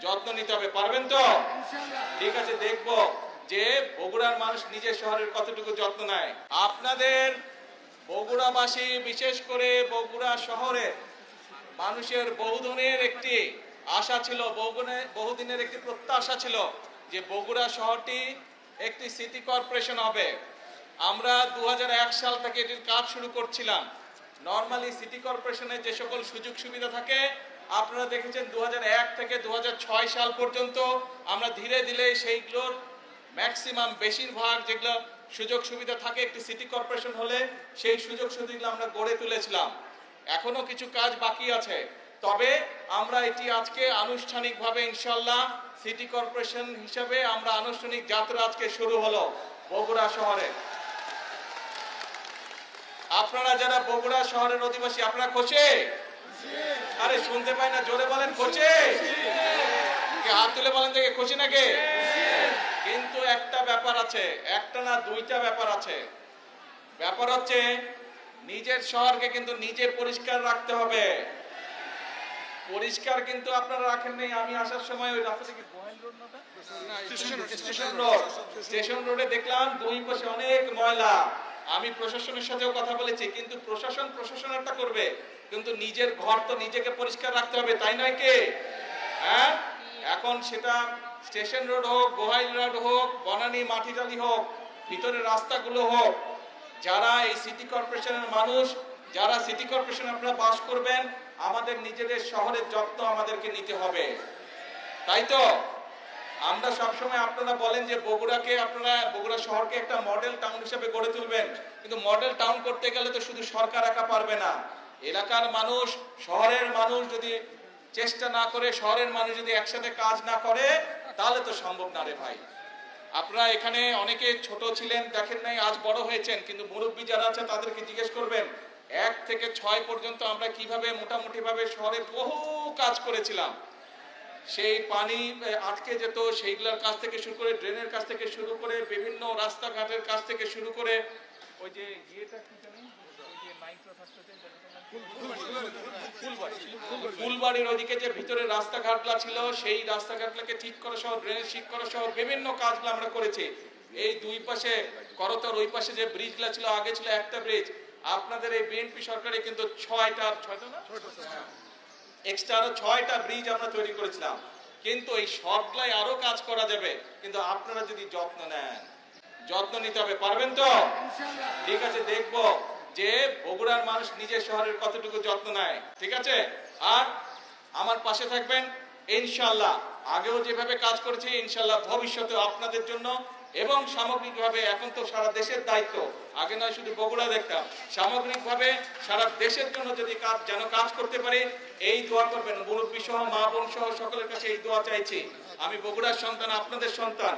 যত্ন নিতে হবে। পারবেন তো? ঠিক আছে, দেখবো যে বগুড়ার মানুষ নিজের শহরের কতটুকু যত্ন নেয়। আপনাদের বগুড়াবাসী, বিশেষ করে বগুড়া শহরে মানুষের বহুদিনের একটি আশা ছিল, বহুদিনের একটি প্রত্যাশা ছিল যে বগুড়া শহরটি একটি সিটি কর্পোরেশন হবে। আমরা 2001 সাল থেকে এটির কাজ শুরু করছিলাম। নর্মালি সিটি কর্পোরেশনের যে সকল সুযোগ সুবিধা থাকে আপনারা দেখেছেন 2001 থেকে 2006 সাল পর্যন্ত আমরা ধীরে ধীরে সেইগুলোর ম্যাক্সিমাম, বেশিরভাগ যেগুলো সুযোগ সুবিধা থাকে একটি সিটি কর্পোরেশন হলে সেই সুযোগ সুবিধাগুলো আমরা গড়ে তুলেছিলাম। এখনো কিছু কাজ বাকি আছে, তবে আমরা এটি আজকে আনুষ্ঠানিকভাবে ইনশাল্লাহ সিটি কর্পোরেশন হিসাবে আমরা আনুষ্ঠানিক যাত্রা আজকে শুরু হলো বগুড়া শহরে। আপনারা যারা বগুড়া শহরের অধিবাসী, আপনারা খুশি? আরে শুনতে পাই না, জোরে বলেন খুশি। হাত তুলে বলেন দেখে খুশি নাকি? কিন্তু একটা ব্যাপার আছে, একটা না দুইটা ব্যাপার আছে। ব্যাপার হচ্ছে নিজের শহরকে কিন্তু নিজে পরিষ্কার রাখতে হবে। পরিষ্কার কিন্তু আপনারা রাখেন নাই। আমি আসার সময় ওই রাস্তা থেকে স্টেশন রোডে দেখলাম দুই পাশে অনেক ময়লা। আমি প্রশাসনের সাথেও কথা বলেছি, কিন্তু প্রশাসনেরটা করবে, কিন্তু নিজের ঘর তো নিজেকে পরিষ্কার রাখতে হবে, তাই নয় কি? হ্যাঁ, এখন সেটা স্টেশন রোড হোক, গোহাইল রোড হোক, বনানী মাটিটালি হোক, ভিতরের রাস্তাগুলো হোক, যারা এই সিটি কর্পোরেশনের মানুষ, যারা সিটি কর্পোরেশনে আপনারা বাস করবেন, আমাদের নিজেদের শহরের যত্ন আমাদেরকে নিতে হবে, তাই তো? আমরা সবসময়, আপনারা বলেন যে বগুড়াকে, আপনারা বগুড়া শহরকে একটা মডেল টাউন হিসেবে গড়ে তুলবেন, কিন্তু মডেল টাউন করতে গেলে তো শুধু সরকার একা পারবে না। এলাকার মানুষ, শহরের মানুষ যদি চেষ্টা না করে, শহরের মানুষ যদি একসাথে কাজ না করে, তাহলে তো সম্ভব না রে ভাই। আপনারা এখানে অনেকে ছোট ছিলেন, দেখেন নাই, আজ বড় হয়েছেন, কিন্তু মুরব্বী যারা আছে তাদেরকে জিজ্ঞেস করবেন 1 থেকে 6 পর্যন্ত আমরা কিভাবে মোটামুটি ভাবে শহরে বহু কাজ করেছিলাম। সেই পানি আটকে যেত, সেইগুলোর কাছ থেকে শুরু করে, ড্রেনের কাছ থেকে শুরু করে, বিভিন্ন রাস্তাঘাটের কাছ থেকে শুরু করে, ওই যে ইয়েটা কি জানি, ওই যে মাইক্রো ফুলবাড়ির ওইদিকে যে ভিতরে রাস্তাঘাটগুলো ছিল, সেই রাস্তাঘাটগুলোকে ঠিক করা সহ, ড্রেনেজ ঠিক করা সহ বিভিন্ন কাজগুলো আমরা করেছি। এই দুই পাশে করতর, ওই পাশে যে ব্রিজগুলো ছিল, আগে ছিল একটা ব্রিজ, আপনাদের এই বিএনপি সরকারে কিন্তু 6টা না এক্সট্রা আরো 6টা ব্রিজ আমরা তৈরি করেছিলাম। কিন্তু এই সবগুলাই আরো কাজ করা যাবে, কিন্তু আপনারা যদি যত্ন নেন। যত্ন নিতে হবে। পারবেন তো? ঠিক আছে, দেখবো যে বগুড়ার মানুষ নিজের শহরের কতটুকু যত্ন নেয়। ঠিক আছে, আর আমার পাশে থাকবেন ইনশাল্লাহ। আগেও যেভাবে কাজ করেছি ইনশাল্লাহ ভবিষ্যতে আপনাদের জন্য এবং সামগ্রিকভাবে, এখন তো সারা দেশের দায়িত্ব, আগে নয় শুধু বগুড়া দেখতাম, সামগ্রিকভাবে সারা দেশের জন্য যদি কাজ করতে পারি, এই দোয়া করবেন। মুরব্বী সহ, মা বোন সহ সকলের কাছে এই দোয়া চাইছি। আমি বগুড়ার সন্তান, আপনাদের সন্তান।